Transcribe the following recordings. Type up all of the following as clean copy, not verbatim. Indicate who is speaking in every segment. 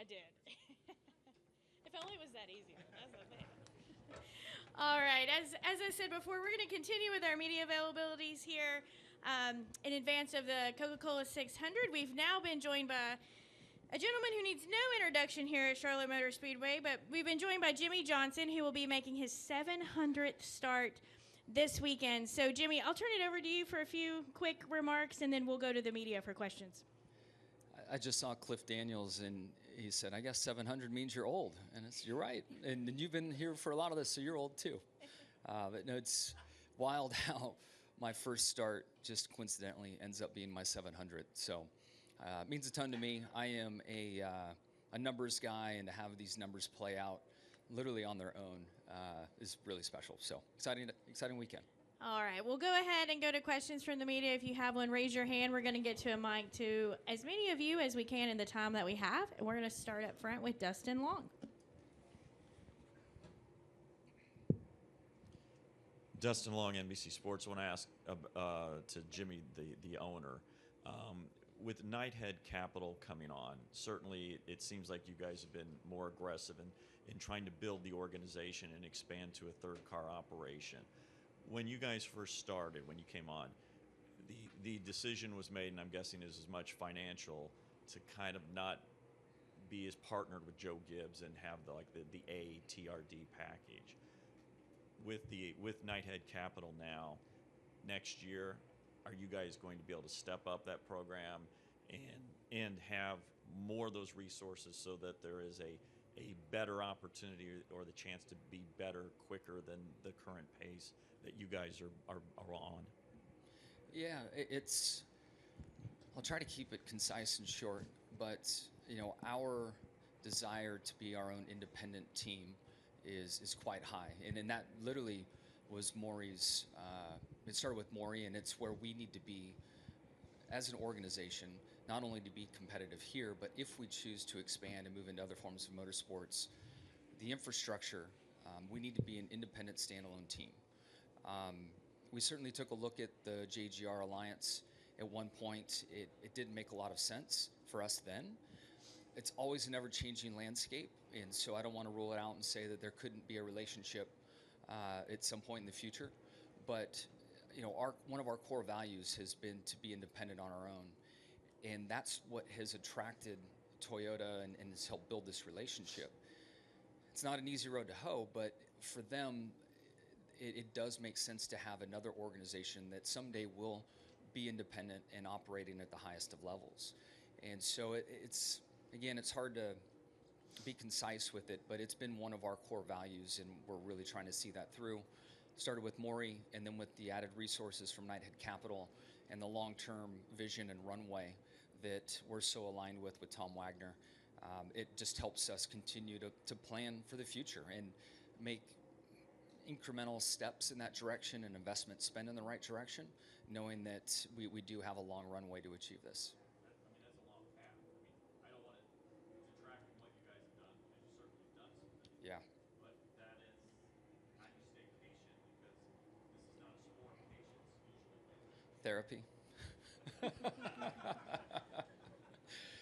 Speaker 1: I did. If only it was that easy. That's the thing. All right. As I said before, we're going to continue with our media availabilities here in advance of the Coca-Cola 600. We've now been joined by a gentleman who needs no introduction here at Charlotte Motor Speedway, but we've been joined by Jimmie Johnson, who will be making his 700th start this weekend. So, Jimmie, I'll turn it over to you for a few quick remarks, and then we'll go to the media for questions.
Speaker 2: I just saw Cliff Daniels, and he said, I guess 700 means you're old. And you're right. And you've been here for a lot of this, so you're old too. But no, it's wild how my first start just coincidentally ends up being my 700. So it means a ton to me. I am a numbers guy, and to have these numbers play out literally on their own is really special. So exciting weekend.
Speaker 1: All right, we'll go ahead and go to questions from the media. If you have one, raise your hand. We're going to get to a mic to as many of you as we can in the time that we have. And we're going to start up front with Dustin Long.
Speaker 3: Dustin Long, NBC Sports. I want to ask to Jimmie, the owner, with Knighthead Capital coming on, certainly it seems like you guys have been more aggressive in trying to build the organization and expand to a third car operation. When you guys first started, when you came on, the decision was made, and I'm guessing is as much financial, to kind of not be as partnered with Joe Gibbs and have the ATRD package. With Knighthead Capital now, next year, are you guys going to be able to step up that program and have more of those resources so that there is a better opportunity or the chance to be better quicker than the current pace that you guys are on?
Speaker 2: Yeah, I'll try to keep it concise and short, but our desire to be our own independent team is quite high, and that literally was Maury's. It started with Maury, and it's where we need to be as an organization, not only to be competitive here, but if we choose to expand and move into other forms of motorsports, the infrastructure, we need to be an independent standalone team. We certainly took a look at the JGR Alliance. At one point, it didn't make a lot of sense for us then. It's always an ever-changing landscape, and so I don't want to rule it out and say that there couldn't be a relationship at some point in the future. But one of our core values has been to be independent on our own, and that's what has attracted Toyota and has helped build this relationship. It's not an easy road to hoe, but for them, it does make sense to have another organization that someday will be independent and operating at the highest of levels. And so it's hard to be concise with it, but it's been one of our core values, and we're really trying to see that through. Started with Maury, and then with the added resources from Knighthead Capital and the long-term vision and runway that we're so aligned with Tom Wagner, it just helps us continue to plan for the future and make incremental steps in that direction and investment spend in the right direction, knowing that we do have a long runway to achieve this.
Speaker 3: That's a long path. I don't want to detract from what you guys have done, because you certainly have done some things.
Speaker 2: Yeah.
Speaker 3: But that is, how do you stay patient? Because this is not a sport. Patience usually.
Speaker 2: Therapy.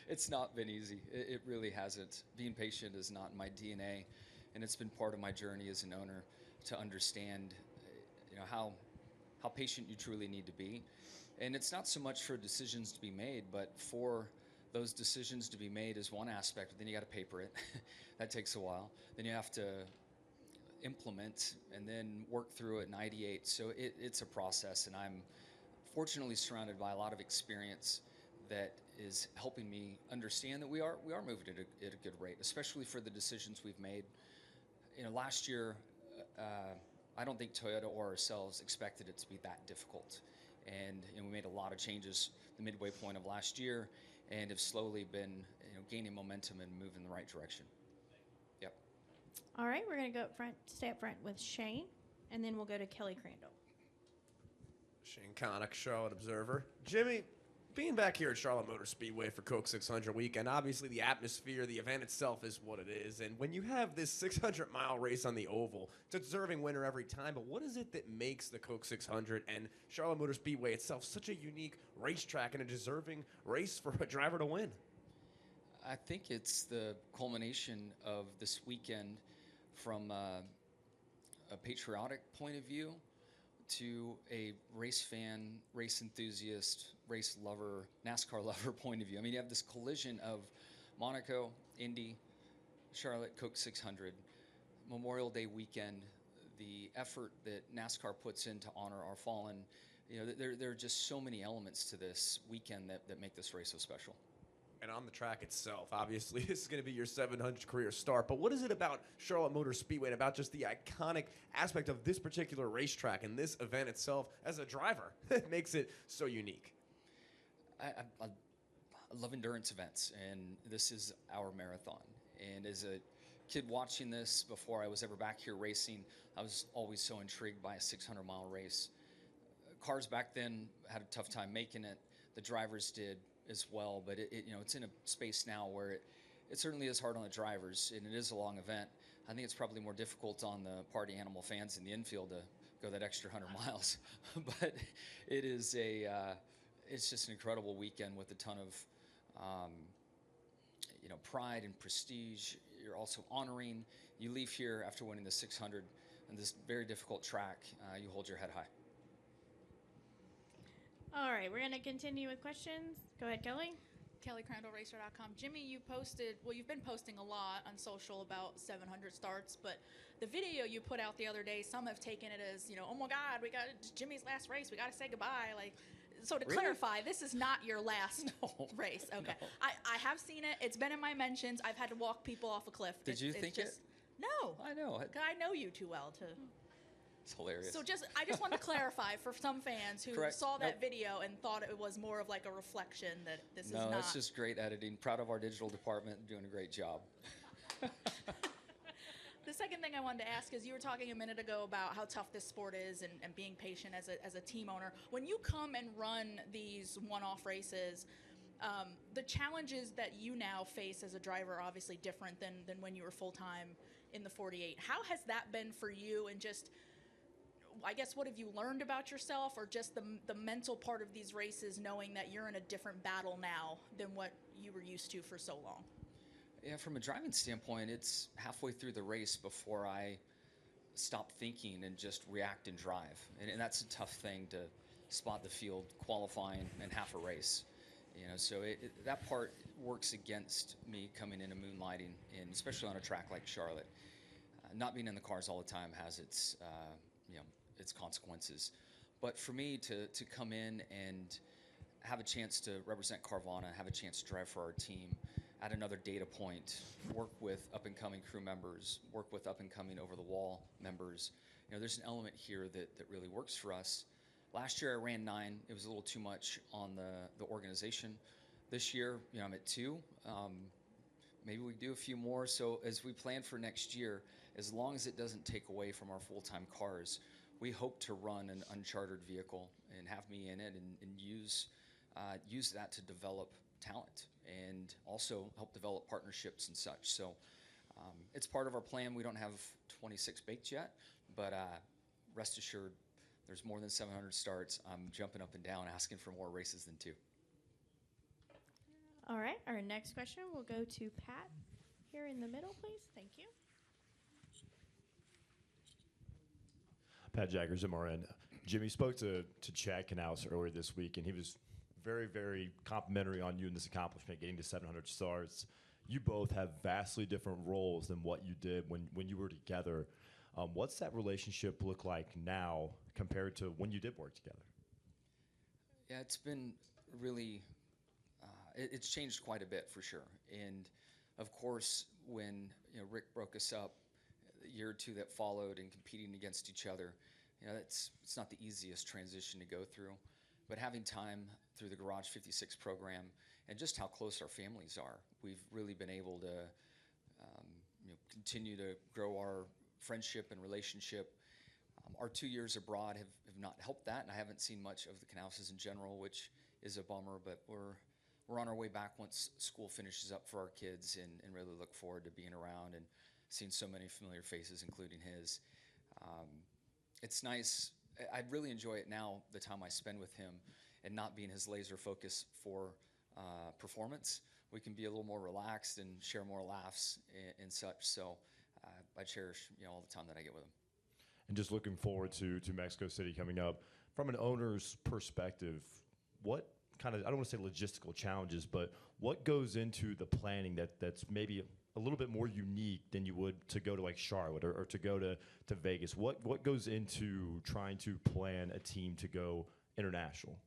Speaker 2: It's not been easy. It really hasn't. Being patient is not in my DNA, and it's been part of my journey as an owner to understand, how patient you truly need to be. And it's not so much for decisions to be made, but for those decisions to be made is one aspect. Then you got to paper it. That takes a while. Then you have to implement and then work through it and ideate. So it's a process, and I'm fortunately surrounded by a lot of experience that is helping me understand that we are moving at a good rate, especially for the decisions we've made. Last year, I don't think Toyota or ourselves expected it to be that difficult. And we made a lot of changes the midway point of last year, and have slowly been gaining momentum and moving in the right direction. Yep.
Speaker 1: All right, we're going to stay up front with Shane, and then we'll go to Kelly Crandall.
Speaker 4: Shane Connick, Charlotte Observer. Jimmie, being back here at Charlotte Motor Speedway for Coke 600 weekend, obviously the atmosphere, the event itself is what it is. And when you have this 600-mile race on the oval, it's a deserving winner every time. But what is it that makes the Coke 600 and Charlotte Motor Speedway itself such a unique racetrack and a deserving race for a driver to win?
Speaker 2: I think it's the culmination of this weekend from a patriotic point of view to a race fan, race enthusiast, race lover, NASCAR lover point of view. I mean, you have this collision of Monaco, Indy, Charlotte, Coke 600, Memorial Day weekend, the effort that NASCAR puts in to honor our fallen. You know, there are just so many elements to this weekend that make this race so special.
Speaker 4: And on the track itself, obviously, this is going to be your 700th career start. But what is it about Charlotte Motor Speedway and about just the iconic aspect of this particular racetrack and this event itself as a driver that makes it so unique?
Speaker 2: I love endurance events, and this is our marathon. And as a kid watching this before I was ever back here racing, I was always so intrigued by a 600-mile race. Cars back then had a tough time making it. The drivers did as well, but it's in a space now where it certainly is hard on the drivers, and it is a long event. I think it's probably more difficult on the party animal fans in the infield to go that extra 100 miles. But it is it's just an incredible weekend with a ton of pride and prestige. You're also honoring. You leave here after winning the 600 on this very difficult track. You hold your head high.
Speaker 1: All right, we're going to continue with questions. Go ahead, Kelly.
Speaker 5: KellyCrandallRacer.com. Jimmie, you've been posting a lot on social about 700 starts, but the video you put out the other day, some have taken it as, oh my God, it's Jimmie's last race. We got to say goodbye. So to clarify, this is not your last race. Okay.
Speaker 2: No.
Speaker 5: I have seen it. It's been in my mentions. I've had to walk people off a cliff.
Speaker 2: Did you think it?
Speaker 5: No.
Speaker 2: I know.
Speaker 5: I know you too well to.
Speaker 2: It's hilarious.
Speaker 5: So I just want to clarify for some fans who
Speaker 2: Correct.
Speaker 5: saw that video and thought it was more of like a reflection that this is not.
Speaker 2: No, that's just great editing. Proud of our digital department, doing a great job.
Speaker 5: The second thing I wanted to ask is you were talking a minute ago about how tough this sport is and being patient as a team owner. When you come and run these one-off races, the challenges that you now face as a driver are obviously different than when you were full-time in the 48. How has that been for you, and just, I guess, what have you learned about yourself, or just the mental part of these races, knowing that you're in a different battle now than what you were used to for so long?
Speaker 2: Yeah, from a driving standpoint, it's halfway through the race before I stop thinking and just react and drive. And that's a tough thing to spot the field qualifying in half a race. So that part works against me coming in and moonlighting, and especially on a track like Charlotte. Not being in the cars all the time has its consequences. But for me to come in and have a chance to represent Carvana, have a chance to drive for our team, add another data point, work with up-and-coming crew members, work with up-and-coming over-the-wall members. There's an element here that really works for us. Last year I ran 9. It was a little too much on the organization. This year, I'm at 2. Maybe we do a few more. So as we plan for next year, as long as it doesn't take away from our full-time cars, we hope to run an unchartered vehicle and have me in it and use that to develop talent and also help develop partnerships and such. So it's part of our plan. We don't have 26 baked yet, but rest assured, there's more than 700 starts. I'm jumping up and down asking for more races than 2.
Speaker 1: All right, our next question will go to Pat here in the middle, please. Thank you.
Speaker 6: Pat Jaggers, MRN. Jimmie spoke to Chad Knaus earlier this week, and he was very, very complimentary on you in this accomplishment, getting to 700 starts. You both have vastly different roles than what you did when you were together. What's that relationship look like now compared to when you did work together?
Speaker 2: Yeah, it's been really, it's changed quite a bit for sure. And of course, when Rick broke us up, the year or two that followed and competing against each other, it's not the easiest transition to go through. But having time through the Garage 56 program and just how close our families are, we've really been able to continue to grow our friendship and relationship. Our 2 years abroad have not helped that, and I haven't seen much of the Knauses in general, which is a bummer, but we're on our way back once school finishes up for our kids, and really look forward to being around and seeing so many familiar faces, including his. It's nice. I really enjoy it now, the time I spend with him, and not being his laser focus for performance, we can be a little more relaxed and share more laughs and such. So I cherish all the time that I get with him.
Speaker 6: And just looking forward to Mexico City coming up. From an owner's perspective, what kind of, I don't want to say logistical challenges, but what goes into the planning that's maybe a little bit more unique than you would to go to like Charlotte or to go to Vegas? What goes into trying to plan a team to go international?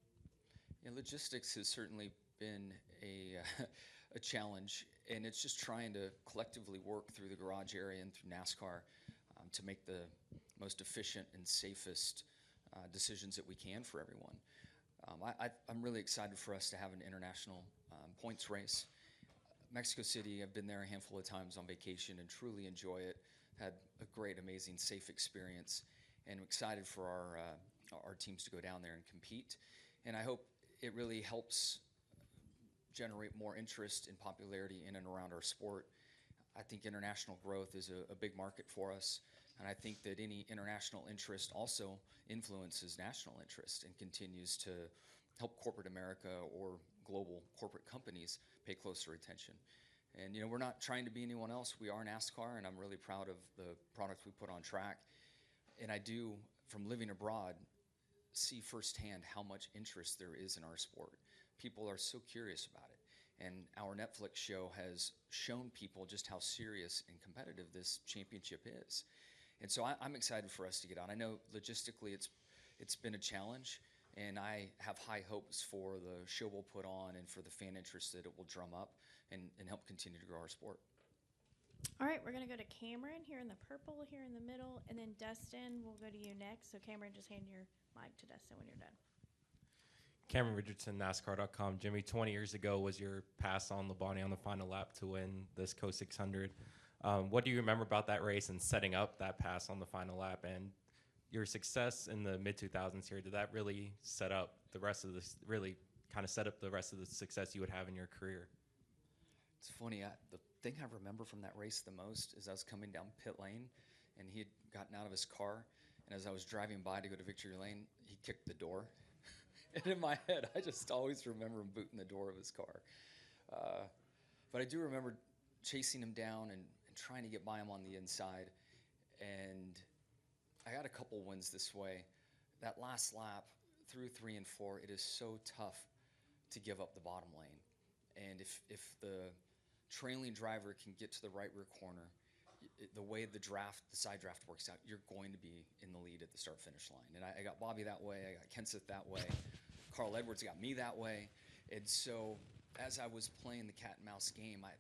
Speaker 2: Yeah, logistics has certainly been a challenge, and it's just trying to collectively work through the garage area and through NASCAR to make the most efficient and safest decisions that we can for everyone. I'm really excited for us to have an international points race. Mexico City, I've been there a handful of times on vacation and truly enjoy it. Had a great, amazing, safe experience, and I'm excited for our teams to go down there and compete. And I hope it really helps generate more interest and popularity in and around our sport. I think international growth is a big market for us, and I think that any international interest also influences national interest and continues to help corporate America or global corporate companies pay closer attention. And we're not trying to be anyone else. We are NASCAR, and I'm really proud of the product we put on track. And I do, from living abroad, see firsthand how much interest there is in our sport. People are so curious about it. And our Netflix show has shown people just how serious and competitive this championship is. And so I'm excited for us to get on. I know logistically it's been a challenge, and I have high hopes for the show we'll put on and for the fan interest that it will drum up and help continue to grow our sport.
Speaker 1: All right, we're going to go to Cameron here in the purple here in the middle, and then Dustin, we'll go to you next. So Cameron, just hand your mic to Dustin when you're done.
Speaker 7: Cameron Richardson, NASCAR.com. Jimmy, 20 years ago was your pass on Labonte on the final lap to win this Co 600. What do you remember about that race and setting up that pass on the final lap, and your success in the mid-2000s here? Did that really set up the rest of this, really kind of set up the rest of the success you would have in your career?
Speaker 2: It's funny, the thing I remember from that race the most is I was coming down pit lane, and he had gotten out of his car, and as I was driving by to go to victory lane, he kicked the door. And in my head, I just always remember him booting the door of his car. But I do remember chasing him down and trying to get by him on the inside. And I got a couple wins this way. That last lap, through 3 and 4, it is so tough to give up the bottom lane. And if the trailing driver can get to the right rear corner, the way the side draft works out, you're going to be in the lead at the start-finish line. And I got Bobby that way, I got Kenseth that way, Carl Edwards got me that way. And so as I was playing the cat and mouse game, I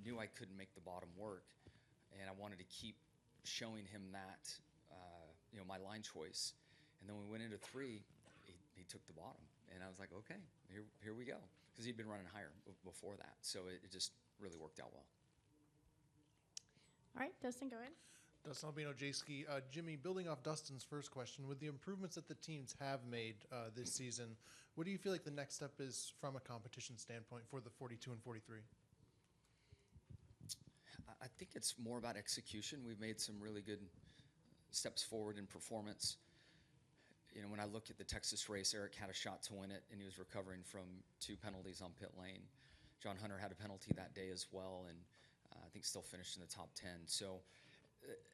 Speaker 2: knew I couldn't make the bottom work, and I wanted to keep showing him that, my line choice. And then we went into 3, he took the bottom, and I was like, okay, here we go, because he'd been running higher before that, so it just really worked out well.
Speaker 1: All right, Dustin, go ahead.
Speaker 8: Dustin Albino, J-Ski. Jimmy, building off Dustin's first question, with the improvements that the teams have made this season, what do you feel like the next step is from a competition standpoint for the 42 and 43?
Speaker 2: I think it's more about execution. We've made some really good steps forward in performance. When I look at the Texas race, Eric had a shot to win it, and he was recovering from 2 penalties on pit lane. John Hunter had a penalty that day as well, and I think still finished in the top 10. So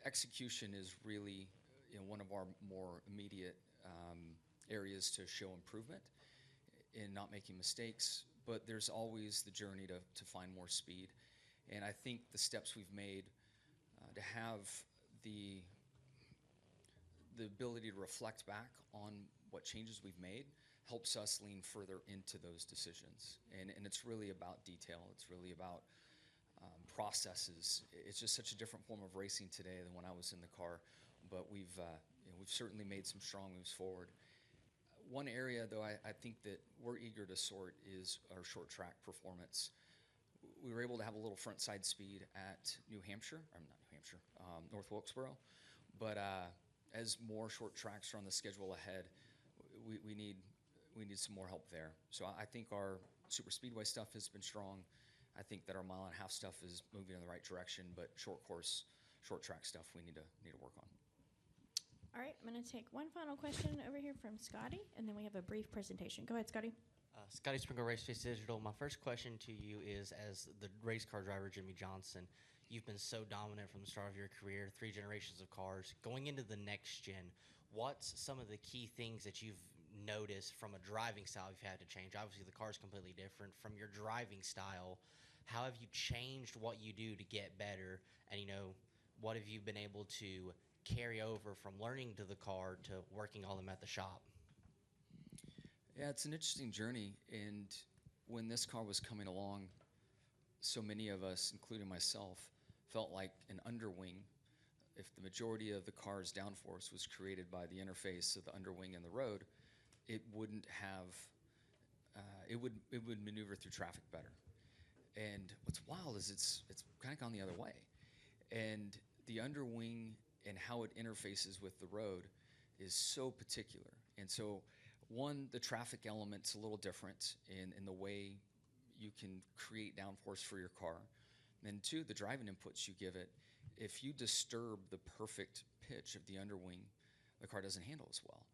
Speaker 2: execution is really one of our more immediate areas to show improvement in not making mistakes, but there's always the journey to find more speed. And I think the steps we've made to have the ability to reflect back on what changes we've made helps us lean further into those decisions. And it's really about detail. It's really about processes. It's just such a different form of racing today than when I was in the car, but we've certainly made some strong moves forward. One area, though, I think that we're eager to sort is our short track performance. We were able to have a little front side speed at North Wilkesboro, but as more short tracks are on the schedule ahead, we need some more help there. So I think our super speedway stuff has been strong. I think that our mile and a half stuff is moving in the right direction, but short track stuff we need to work on.
Speaker 1: All right, I'm going to take one final question over here from Scotty, and then we have a brief presentation. Go ahead, Scotty.
Speaker 9: Scotty Sprinkle Race Face Digital. My first question to you is, as the race car driver Jimmie Johnson, you've been so dominant from the start of your career, 3 generations of cars. Going into the next gen, what's some of the key things that you've noticed from a driving style you've had to change? Obviously, the car is completely different. From your driving style, how have you changed what you do to get better? And, what have you been able to carry over from learning to the car to working on them at the shop?
Speaker 2: Yeah, it's an interesting journey. And when this car was coming along, so many of us, including myself, felt like an underwing. If the majority of the car's downforce was created by the interface of the underwing and the road, it wouldn't have, it would maneuver through traffic better. And what's wild is it's kind of gone the other way. And the underwing and how it interfaces with the road is so particular. And so, one, the traffic element's a little different in the way you can create downforce for your car. And two, the driving inputs you give it. If you disturb the perfect pitch of the underwing, the car doesn't handle as well.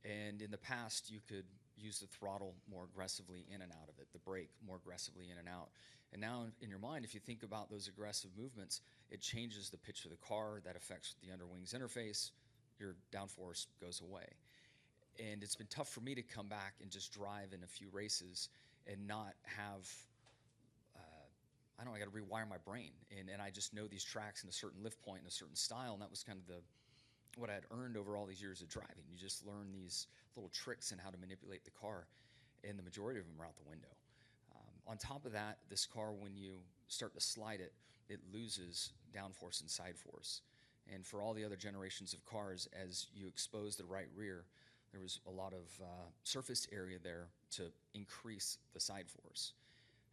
Speaker 2: And in the past, you could use the throttle more aggressively in and out of it, the brake more aggressively in and out. And now in your mind, if you think about those aggressive movements, it changes the pitch of the car. That affects the underwing's interface. Your downforce goes away. And it's been tough for me to come back and just drive in a few races and not have, I got to rewire my brain. And I just know these tracks in a certain lift point and a certain style. And that was kind of what I had earned over all these years of driving. You just learn these little tricks in how to manipulate the car. And the majority of them are out the window. On top of that, this car, when you start to slide it, it loses downforce and side force. And for all the other generations of cars, as you expose the right rear, there was a lot of surface area there to increase the side force.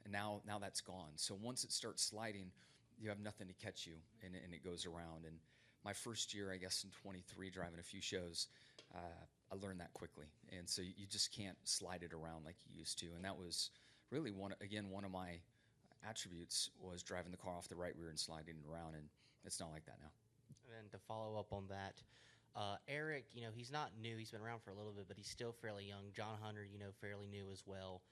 Speaker 2: And now that's gone. So once it starts sliding, you have nothing to catch you, and it goes around. And my first year, I guess in 23, driving a few shows, I learned that quickly. And so you just can't slide it around like you used to. And that was really one of my attributes, was driving the car off the right rear and sliding it around. And it's not like that now.
Speaker 9: And then to follow up on that, Eric, he's not new. He's been around for a little bit, but he's still fairly young. John Hunter, fairly new as well.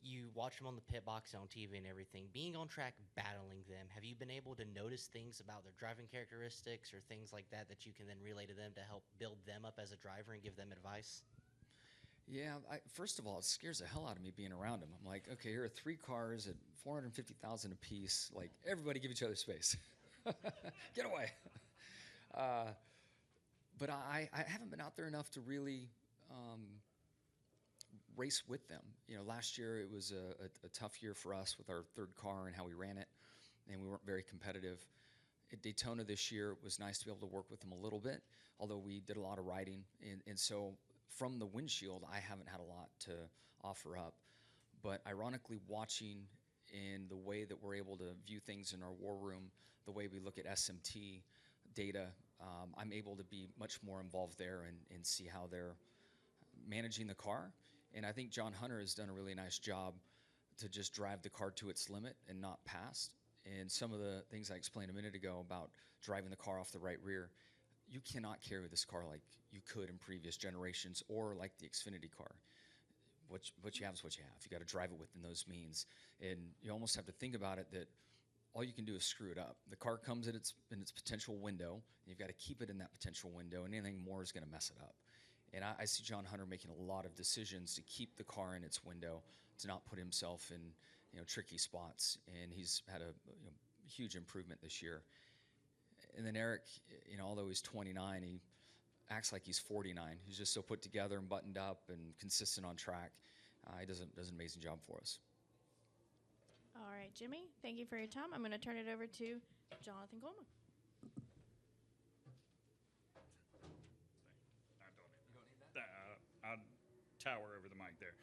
Speaker 9: You watch him on the pit box on TV and everything. Being on track, battling them, have you been able to notice things about their driving characteristics or things like that you can then relay to them to help build them up as a driver and give them advice?
Speaker 2: Yeah, first of all, it scares the hell out of me being around him. I'm like, okay, here are 3 cars at $450,000 a piece. Like, everybody give each other space. Get away. But I haven't been out there enough to really race with them. Last year it was a tough year for us with our 3rd car and how we ran it, and we weren't very competitive. At Daytona this year, it was nice to be able to work with them a little bit, although we did a lot of riding. And so from the windshield, I haven't had a lot to offer up. But ironically, watching in the way that we're able to view things in our war room, the way we look at SMT data, I'm able to be much more involved there and see how they're managing the car. And I think John Hunter has done a really nice job to just drive the car to its limit and not past. And some of the things I explained a minute ago about driving the car off the right rear, you cannot carry this car like you could in previous generations or like the Xfinity car. What you have is what you have. You got to drive it within those means. And you almost have to think about it that all you can do is screw it up. The car comes in its potential window, and you've got to keep it in that potential window, and anything more is going to mess it up. And I see John Hunter making a lot of decisions to keep the car in its window, to not put himself in tricky spots. And he's had a huge improvement this year. And then Eric, although he's 29, he acts like he's 49. He's just so put together and buttoned up and consistent on track. He does an amazing job for us.
Speaker 1: All right, Jimmie, thank you for your time. I'm going to turn it over to Jonathan Coleman.
Speaker 10: I'll tower over the mic there.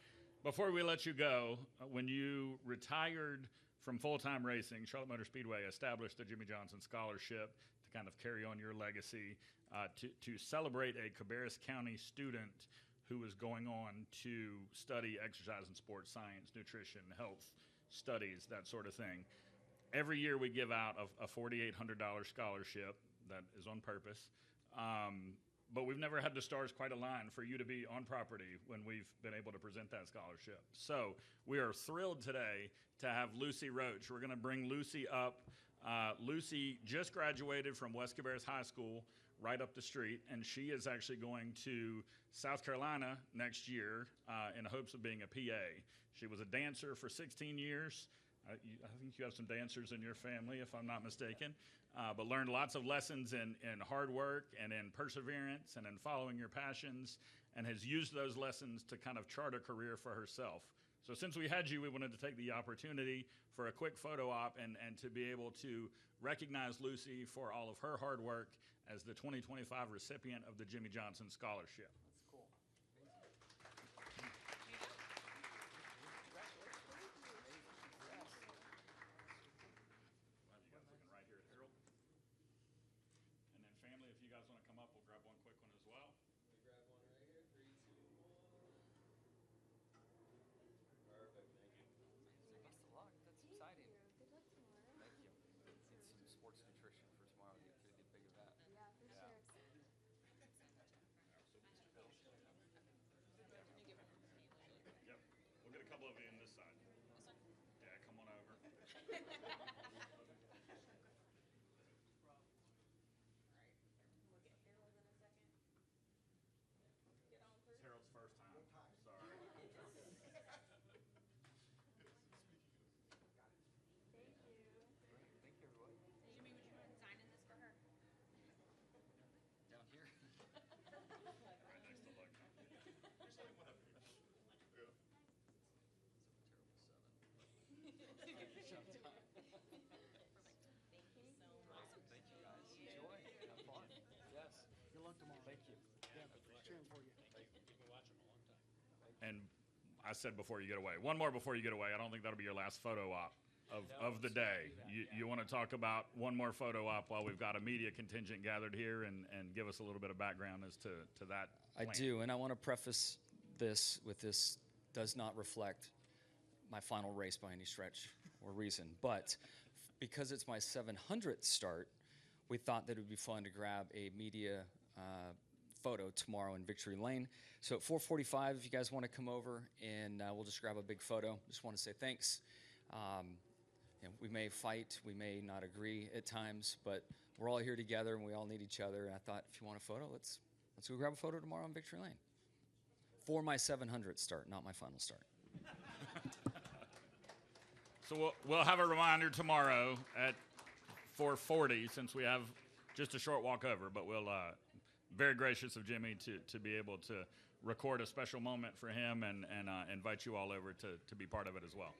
Speaker 10: Before we let you go, when you retired from full-time racing, Charlotte Motor Speedway established the Jimmie Johnson Scholarship to kind of carry on your legacy, to celebrate a Cabarrus County student who was going on to study exercise and sports science, nutrition, health studies, that sort of thing. Every year we give out a $4,800 scholarship that is on purpose. but we've never had the stars quite align for you to be on property when we've been able to present that scholarship. So we are thrilled today to have Lucy Roach. We're going to bring Lucy up. Lucy just graduated from West Cabarrus High School right up the street, and she is actually going to South Carolina next year in hopes of being a PA. She was a dancer for 16 years. I think you have some dancers in your family, if I'm not mistaken, but learned lots of lessons in hard work and in perseverance and in following your passions, and has used those lessons to kind of chart a career for herself. So since we had you, we wanted to take the opportunity for a quick photo op and to be able to recognize Lucy for all of her hard work as the 2025 recipient of the Jimmie Johnson Scholarship.
Speaker 2: That's cool.
Speaker 10: We'll have you guys looking right here at Harold. And then family, if you guys want to come up, we'll grab one quick one as well.
Speaker 2: We grab one right here. 3, 2, 1. Perfect. Thank you. Best of luck. That's exciting.
Speaker 11: Good luck tomorrow.
Speaker 2: Thank you. Need some sports nutrition for tomorrow. Get a big event.
Speaker 11: Yeah, for sure.
Speaker 10: Yep. We'll get a couple of you in this side. Yeah, come on over. It's Harold's first time. Sorry.
Speaker 2: Thank you, everybody.
Speaker 1: Jimmy, would you mind signing this for her?
Speaker 2: Down here.
Speaker 10: Right next to Luck.
Speaker 2: Thank you, guys. Enjoy. Have fun. Yes.
Speaker 12: Good luck tomorrow.
Speaker 2: Thank you.
Speaker 12: Yeah, cheering for you.
Speaker 10: And I said before you get away, one more before you get away. I don't think that'll be your last photo op of the day. You want to talk about one more photo op while we've got a media contingent gathered here and give us a little bit of background as to that plan.
Speaker 2: I do, and I want to preface this with this does not reflect my final race by any stretch or reason. But because it's my 700th start, we thought that it would be fun to grab a media photo tomorrow in Victory Lane. So at 4:45, if you guys want to come over, and we'll just grab a big photo. Just want to say thanks. We may fight, we may not agree at times, but we're all here together, and we all need each other. And I thought, if you want a photo, let's go grab a photo tomorrow in Victory Lane. For my 700th start, not my final start.
Speaker 10: So we'll have a reminder tomorrow at 4:40, since we have just a short walk over. But we'll very gracious of Jimmie to be able to record a special moment for him and invite you all over to be part of it as well.